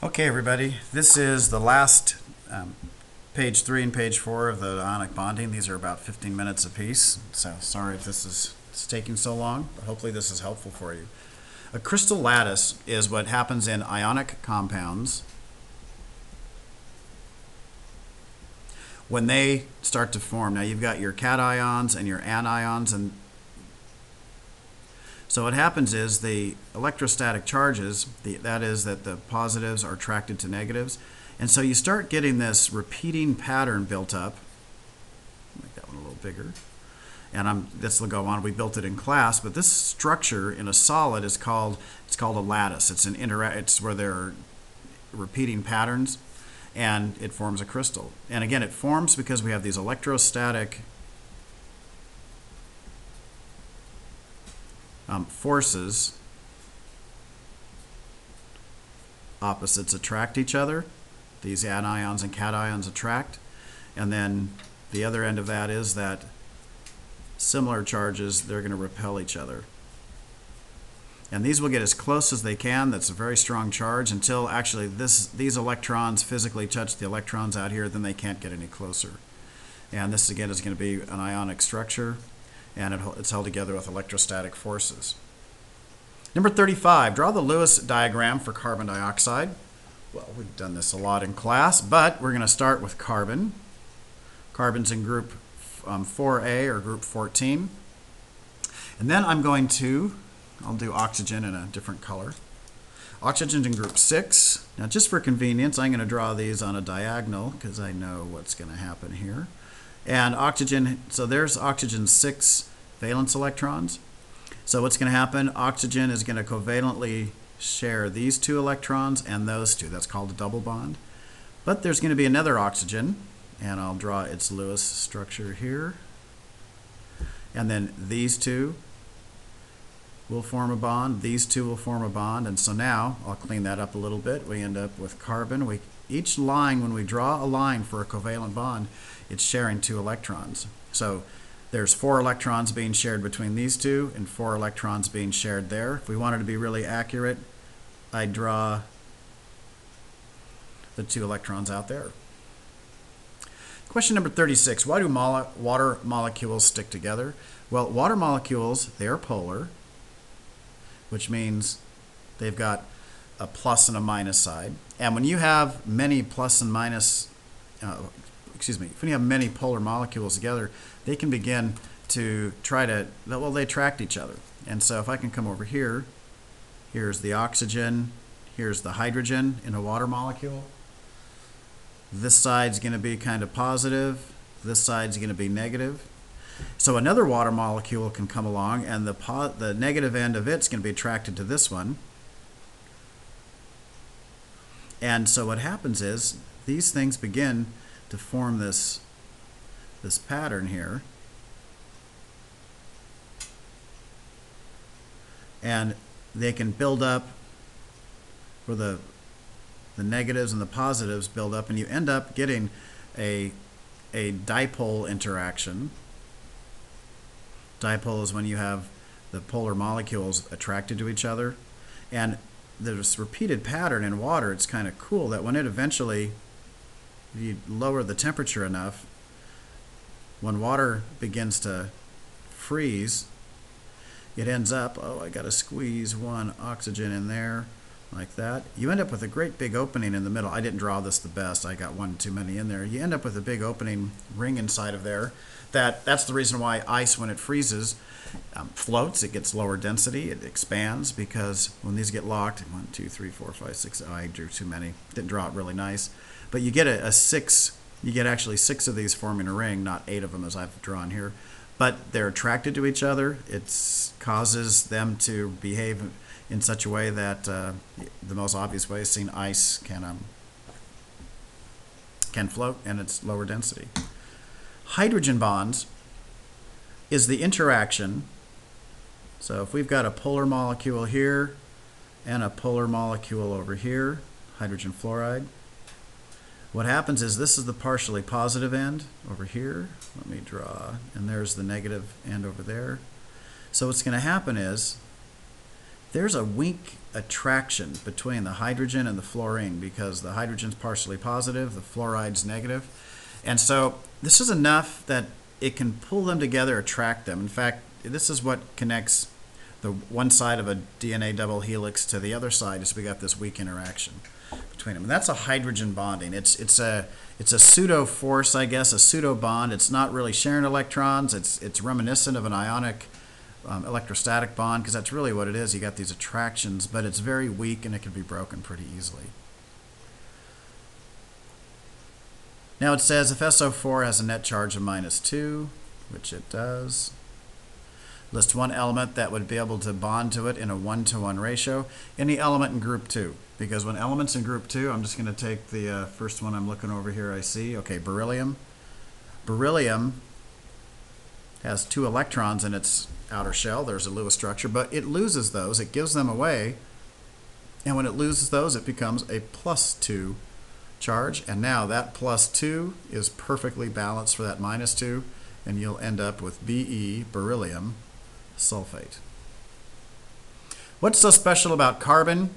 Okay, everybody, this is the last page 3 and page 4 of the ionic bonding. These are about 15 minutes apiece, so sorry if this is taking so long, but hopefully this is helpful for you. A crystal lattice is what happens in ionic compounds when they start to form. Now you've got your cations and your anions, and so what happens is the electrostatic charges, that is that the positives are attracted to negatives, and so you start getting this repeating pattern built up. Make that one a little bigger. And this will go on. We built it in class, but this structure in a solid is called a lattice. It's where there are repeating patterns, and it forms a crystal. And again, it forms because we have these electrostatic forces. Opposites attract each other. These anions and cations attract. And then the other end of that is that similar charges, they're going to repel each other. And these will get as close as they can. That's a very strong charge until actually these electrons physically touch the electrons out here, then they can't get any closer. And this again is going to be an ionic structure, and it's held together with electrostatic forces. Number 35, draw the Lewis diagram for carbon dioxide. Well, we've done this a lot in class, but we're going to start with carbon. Carbon's in group 4A or group 14. And then I'll do oxygen in a different color. Oxygen's in group 6. Now just for convenience, I'm going to draw these on a diagonal because I know what's going to happen here. And oxygen, so there's oxygen's 6 valence electrons. So what's going to happen? Oxygen is going to covalently share these 2 electrons and those 2. That's called a double bond. But there's going to be another oxygen, and I'll draw its Lewis structure here. And then these 2 will form a bond. These 2 will form a bond. And so now, I'll clean that up a little bit. We end up with carbon. Each line, when we draw a line for a covalent bond, it's sharing 2 electrons. So there's 4 electrons being shared between these 2 and 4 electrons being shared there. If we wanted to be really accurate, I'd draw the 2 electrons out there. Question number 36, why do water molecules stick together? Well, water molecules, they're polar, which means they've got a plus and a minus side. And when you have many plus and minus, when you have many polar molecules together, they can begin to they attract each other. And so if I can come over here, here's the oxygen, here's the hydrogen in a water molecule. This side's going to be kind of positive, this side's going to be negative. So another water molecule can come along, and the negative end of it's going to be attracted to this one. And so what happens is these things begin to form this pattern here. And they can build up where the negatives and the positives build up, and you end up getting a dipole interaction. Dipole is when you have the polar molecules attracted to each other. And there's repeated pattern in water. It's kind of cool that when it eventually, if you lower the temperature enough, when water begins to freeze, it ends up, I got to squeeze one oxygen in there like that. You end up with a great big opening in the middle. I didn't draw this the best. I got one too many in there. You end up with a big opening ring inside of there. That's the reason why ice, when it freezes, floats. It gets lower density. It expands because when these get locked, 1, 2, 3, 4, 5, 6. I drew too many. Didn't draw it really nice. But you get a 6. You get actually 6 of these forming a ring, not 8 of them as I've drawn here. But they're attracted to each other. It causes them to behave in such a way that the most obvious way is seeing ice can float, and it's lower density. Hydrogen bonds is the interaction. So if we've got a polar molecule here and a polar molecule over here, hydrogen fluoride, what happens is this is the partially positive end over here. Let me draw, and there's the negative end over there. So what's going to happen is there's a weak attraction between the hydrogen and the fluorine because the hydrogen's partially positive, the fluoride's negative. And so this is enough that it can pull them together, attract them. In fact, this is what connects the one side of a DNA double helix to the other side, is we got this weak interaction between them. And that's a hydrogen bonding. It's a pseudo force, I guess, a pseudo bond. It's not really sharing electrons. It's reminiscent of an ionic electrostatic bond, because that's really what it is. You got these attractions, but it's very weak and it can be broken pretty easily. Now it says if SO4 has a net charge of -2, which it does, list one element that would be able to bond to it in a 1-to-1 ratio. Any element in group 2. Because when elements in group 2, I'm just going to take the first one I'm looking over here, I see. Okay, beryllium. Beryllium has 2 electrons in its outer shell. There's a Lewis structure, but it loses those. It gives them away. And when it loses those, it becomes a +2 charge. And now that +2 is perfectly balanced for that -2. And you'll end up with Be, beryllium sulfate. What's so special about carbon?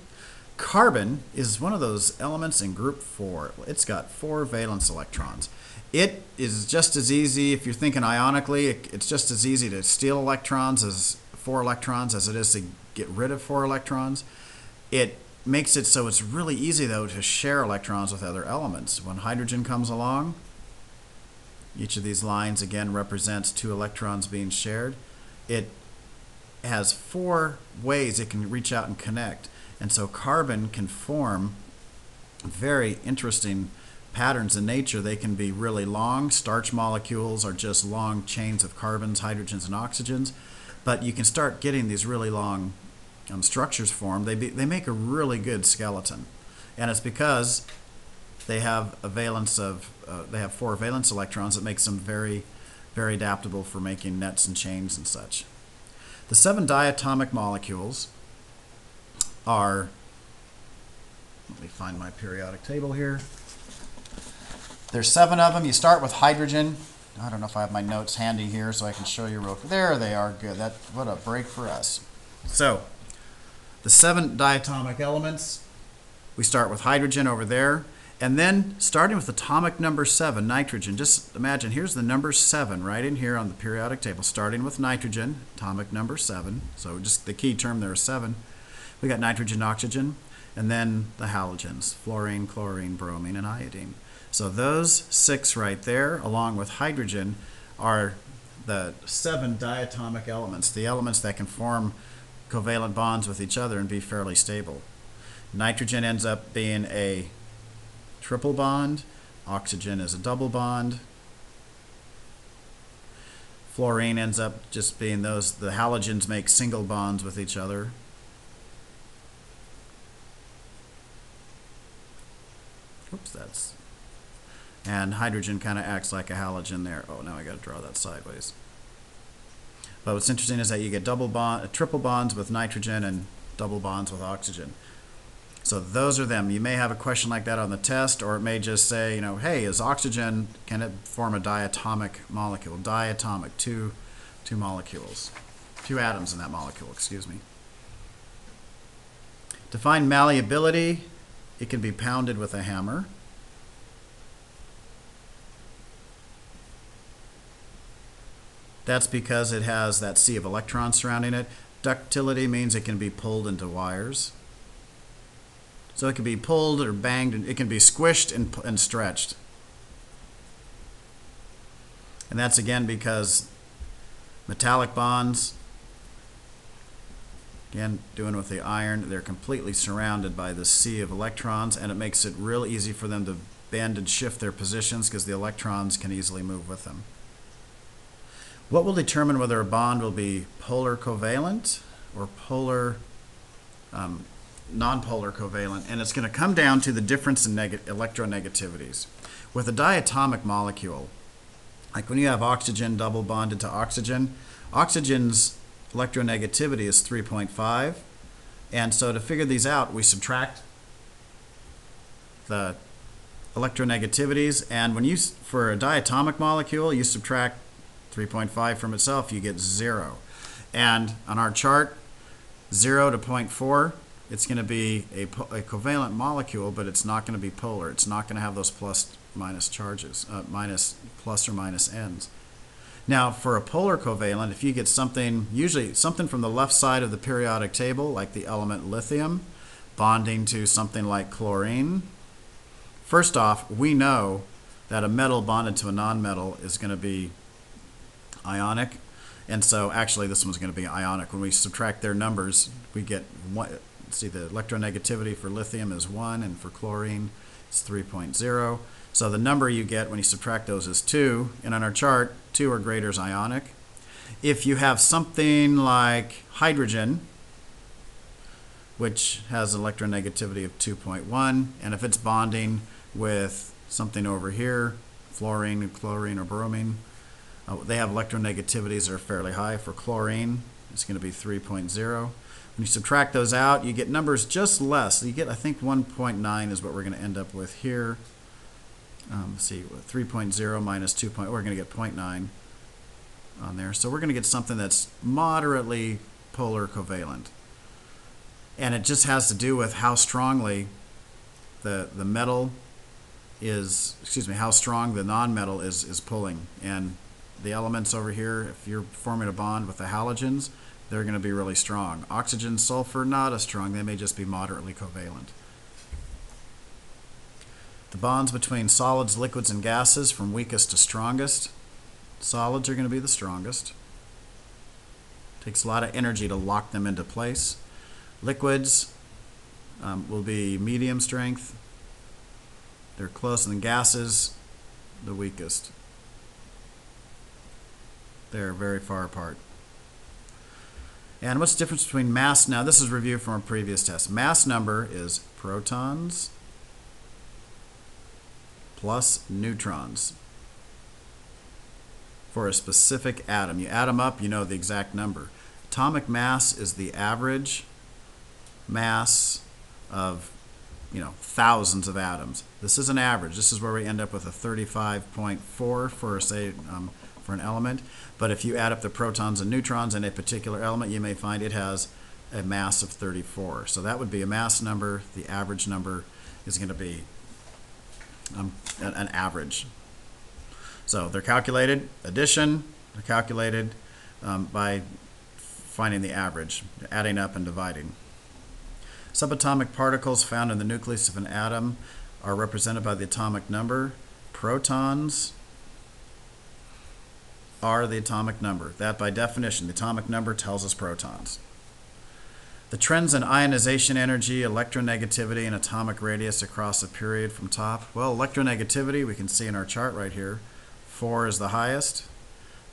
Carbon is one of those elements in group 4. It's got 4 valence electrons. It is just as easy, if you're thinking ionically, it's just as easy to steal electrons as 4 electrons as it is to get rid of 4 electrons. It makes it so it's really easy, though, to share electrons with other elements. When hydrogen comes along, each of these lines, again, represents 2 electrons being shared. It has 4 ways it can reach out and connect. And so carbon can form very interesting patterns in nature. They can be really long. Starch molecules are just long chains of carbons, hydrogens, and oxygens. But you can start getting these really long structures formed. They make a really good skeleton. And it's because they have a valence of, they have 4 valence electrons that makes them very, very adaptable for making nets and chains and such. The 7 diatomic molecules are, let me find my periodic table here. There's 7 of them. You start with hydrogen. I don't know if I have my notes handy here so I can show you real quick. There they are. Good. What a break for us. So the 7 diatomic elements, we start with hydrogen over there. And then starting with atomic number 7, nitrogen. Just imagine, here's the number 7 right in here on the periodic table, starting with nitrogen, atomic number 7. So just the key term there is 7. We got nitrogen, oxygen, and then the halogens, fluorine, chlorine, bromine, and iodine. So those 6 right there, along with hydrogen, are the 7 diatomic elements, the elements that can form covalent bonds with each other and be fairly stable. Nitrogen ends up being a triple bond. Oxygen is a double bond. Fluorine ends up just being the halogens make single bonds with each other. Oops, and hydrogen kind of acts like a halogen there. Oh, now I got to draw that sideways. But what's interesting is that you get triple bonds with nitrogen and double bonds with oxygen. So those are them. You may have a question like that on the test, or it may just say, hey, is oxygen, can it form a diatomic molecule? Diatomic, 2 molecules, 2 atoms in that molecule, excuse me. To find malleability, it can be pounded with a hammer. That's because it has that sea of electrons surrounding it. Ductility means it can be pulled into wires. So it can be pulled or banged, and it can be squished and stretched. And that's again because metallic bonds, again, doing with the iron, they're completely surrounded by the sea of electrons, and it makes it real easy for them to bend and shift their positions because the electrons can easily move with them. What will determine whether a bond will be polar covalent or polar nonpolar covalent? And it's going to come down to the difference in electronegativities. With a diatomic molecule, like when you have oxygen double bonded to oxygen, oxygen's electronegativity is 3.5. And so to figure these out, we subtract the electronegativities. And when for a diatomic molecule, you subtract 3.5 from itself, you get 0. And on our chart, 0 to 0.4, it's going to be a covalent molecule, but it's not going to be polar. It's not going to have those plus minus charges, minus plus or minus ends. Now, for a polar covalent, if you get something, usually something from the left side of the periodic table, like the element lithium, bonding to something like chlorine, first off, we know that a metal bonded to a nonmetal is going to be ionic. And so actually this one's going to be ionic. When we subtract their numbers, we get one. See, the electronegativity for lithium is 1, and for chlorine it's 3.0. So the number you get when you subtract those is 2, and on our chart, 2 or greater is ionic. If you have something like hydrogen, which has electronegativity of 2.1, and if it's bonding with something over here, fluorine, chlorine, or bromine, they have electronegativities that are fairly high. For chlorine, it's going to be 3.0. When you subtract those out, you get numbers just less. So you get, I think, 1.9 is what we're going to end up with here. Let's see, 3.0 minus 2. We're going to get 0.9 on there. So we're going to get something that's moderately polar covalent. And it just has to do with how strongly the metal is, how strong the nonmetal is pulling. And the elements over here, if you're forming a bond with the halogens, they're going to be really strong. Oxygen, sulfur, not as strong. They may just be moderately covalent. The bonds between solids, liquids, and gases from weakest to strongest. Solids are going to be the strongest. Takes a lot of energy to lock them into place. Liquids will be medium strength. They're close, and then gases, the weakest. They're very far apart. And what's the difference between mass? Now, this is a review from a previous test. Mass number is protons plus neutrons for a specific atom. You add them up, you know the exact number. Atomic mass is the average mass of, thousands of atoms. This is an average. This is where we end up with a 35.4 for, say, for an element. But if you add up the protons and neutrons in a particular element, you may find it has a mass of 34. So that would be a mass number. The average number is going to be an average. So they're calculated, addition, they're calculated by finding the average, adding up and dividing. Subatomic particles found in the nucleus of an atom are represented by the atomic number. Protons are the atomic number. That, by definition, the atomic number tells us protons. The trends in ionization energy, electronegativity, and atomic radius across a period from top. Well, electronegativity, we can see in our chart right here. 4 is the highest.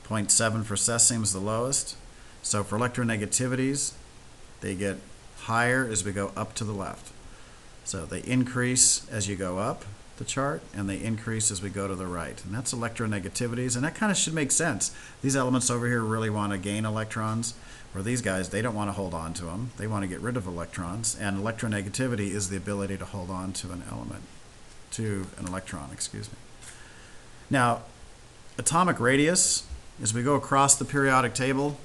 0.7 for cesium is the lowest. So for electronegativities, they get higher as we go up to the left. So they increase as you go up the chart, and they increase as we go to the right. And that's electronegativities, and that kind of should make sense. These elements over here really want to gain electrons, where these guys, they don't want to hold on to them. They want to get rid of electrons, and electronegativity is the ability to hold on to an element, to an electron, excuse me. Now, atomic radius, as we go across the periodic table,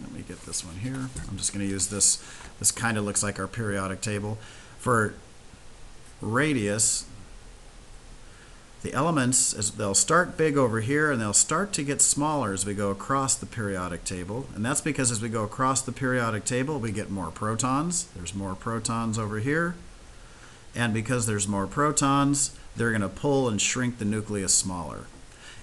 let me get this one here. I'm just going to use this. This kind of looks like our periodic table. For radius, the elements, they'll start big over here, and they'll start to get smaller as we go across the periodic table. And that's because as we go across the periodic table, we get more protons. There's more protons over here. And because there's more protons, they're going to pull and shrink the nucleus smaller.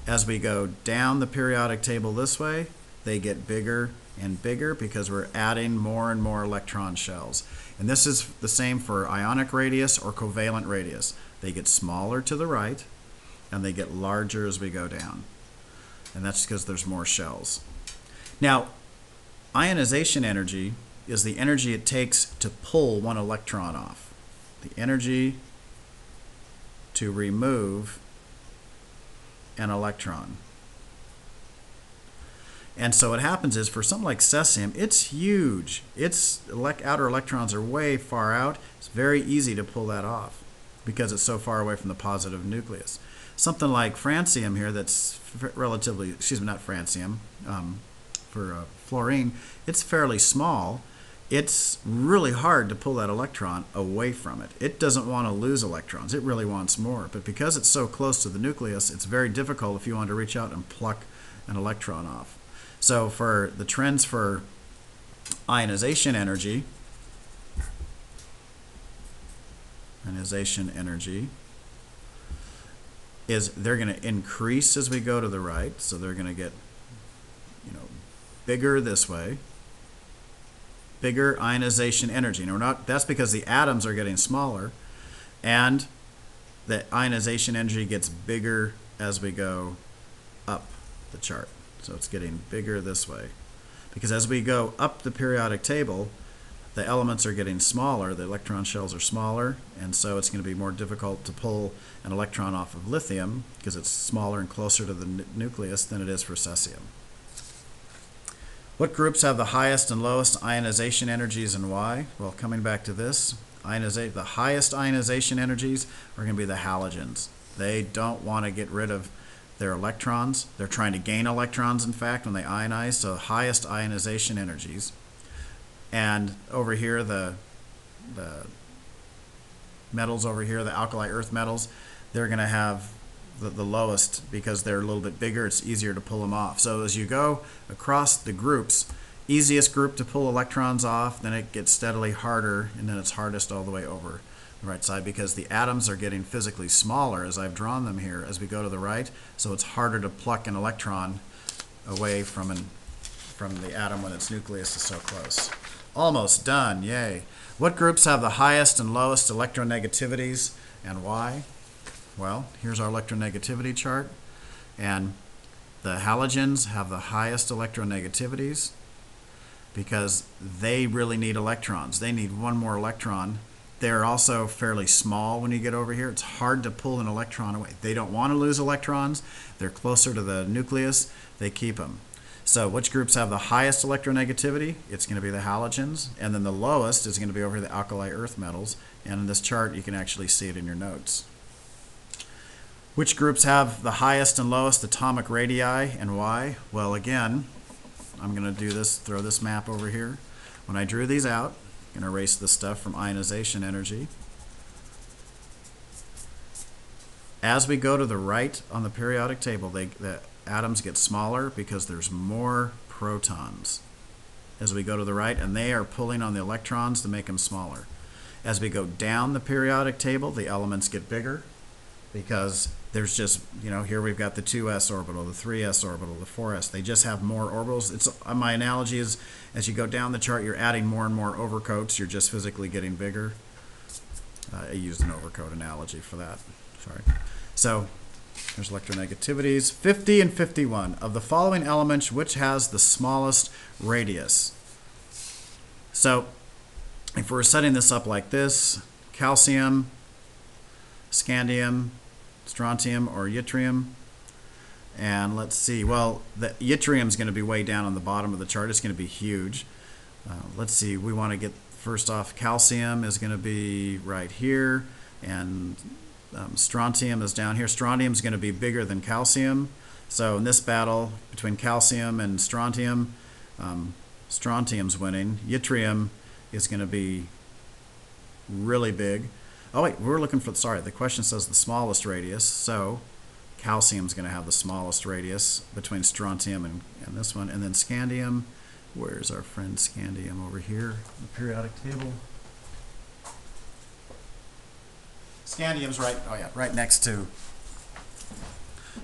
As we go down the periodic table this way, they get bigger and bigger because we're adding more and more electron shells. And this is the same for ionic radius or covalent radius. They get smaller to the right, and they get larger as we go down. And that's because there's more shells. Now, ionization energy is the energy it takes to pull one electron off. The energy to remove an electron. And so what happens is, for something like cesium, it's huge. Its outer electrons are way far out. It's very easy to pull that off because it's so far away from the positive nucleus. Something like francium here, that's relatively, not francium, for fluorine, it's fairly small. it's really hard to pull that electron away from it. It doesn't want to lose electrons. It really wants more. But because it's so close to the nucleus, it's very difficult if you want to reach out and pluck an electron off. So for the trends for ionization energy is they're going to increase as we go to the right. So they're going to get, bigger this way. Bigger ionization energy. Now, that's because the atoms are getting smaller, and the ionization energy gets bigger as we go up the chart. So it's getting bigger this way. Because as we go up the periodic table, the elements are getting smaller, the electron shells are smaller, and so it's going to be more difficult to pull an electron off of lithium because it's smaller and closer to the nucleus than it is for cesium. What groups have the highest and lowest ionization energies and why? Well, coming back to this, the highest ionization energies are going to be the halogens. They don't want to get rid of their electrons. They're trying to gain electrons, in fact, when they ionize, so highest ionization energies. And over here, the metals over here, the alkali earth metals, they're going to have the lowest because they're a little bit bigger. It's easier to pull them off. So as you go across the groups, easiest group to pull electrons off, then it gets steadily harder, and then it's hardest all the way over the right side because the atoms are getting physically smaller as I've drawn them here as we go to the right. So it's harder to pluck an electron away from the atom when its nucleus is so close. Almost done, yay. What groups have the highest and lowest electronegativities and why? Well, here's our electronegativity chart, and the halogens have the highest electronegativities because they really need electrons. They need one more electron. They're also fairly small when you get over here. It's hard to pull an electron away. They don't want to lose electrons. They're closer to the nucleus. They keep them. So which groups have the highest electronegativity? It's going to be the halogens. And then the lowest is going to be over here, the alkali earth metals. And in this chart, you can actually see it in your notes. Which groups have the highest and lowest atomic radii and why? Well, again, I'm going to do this, throw this map over here. When I drew these out, I'm going to erase the stuff from ionization energy. As we go to the right on the periodic table, the atoms get smaller because there's more protons as we go to the right, and they are pulling on the electrons to make them smaller. As we go down the periodic table, the elements get bigger because there's just, here we've got the 2s orbital, the 3s orbital, the 4s. They just have more orbitals. My analogy is as you go down the chart, you're adding more and more overcoats. You're just physically getting bigger. I used an overcoat analogy for that. Sorry. So there's electronegativities. 50 and 51. Of the following elements, which has the smallest radius? So if we're setting this up like this, calcium, scandium, strontium, or yttrium. And let's see, well, the yttrium is going to be way down on the bottom of the chart. It's going to be huge. Let's see, we want to get, first off, calcium is going to be right here, and strontium is down here. Strontium is going to be bigger than calcium. So in this battle between calcium and strontium, strontium's winning. Yttrium is going to be really big. Oh wait, we're looking for, sorry, the question says the smallest radius, so calcium's going to have the smallest radius between strontium and this one. And then scandium, where's our friend scandium over here, the periodic table? Scandium's right, oh yeah, right next to.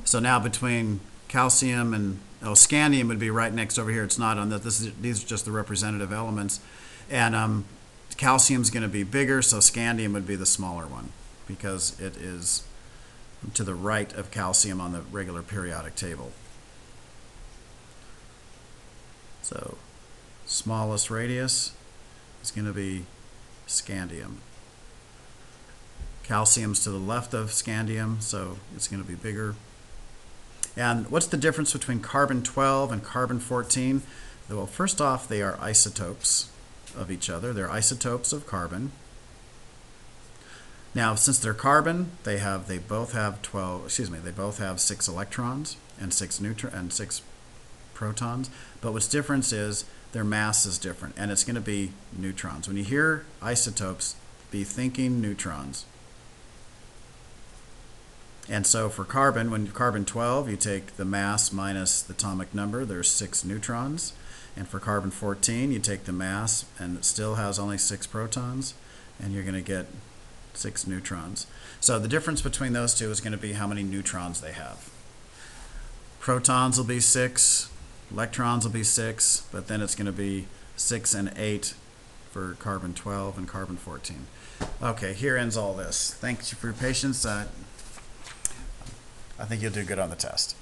So now between calcium and, scandium would be right next over here. It's not on that, these are just the representative elements. And calcium's going to be bigger, so scandium would be the smaller one because it is to the right of calcium on the regular periodic table. So smallest radius is going to be scandium. Calcium's to the left of scandium, so it's going to be bigger. And what's the difference between carbon-12 and carbon-14? Well, first off, they are isotopes of each other. They're isotopes of carbon. Now, since they're carbon, they both have 6 electrons and 6 protons. But what's different is their mass is different, and it's going to be neutrons. When you hear isotopes, be thinking neutrons. And so for carbon, when carbon-12, you take the mass minus the atomic number, there's 6 neutrons. And for carbon-14, you take the mass, and it still has only 6 protons, and you're going to get 6 neutrons. So the difference between those two is going to be how many neutrons they have. Protons will be 6, electrons will be 6, but then it's going to be 6 and 8 for carbon-12 and carbon-14. Okay, here ends all this. Thanks for your patience. I think you'll do good on the test.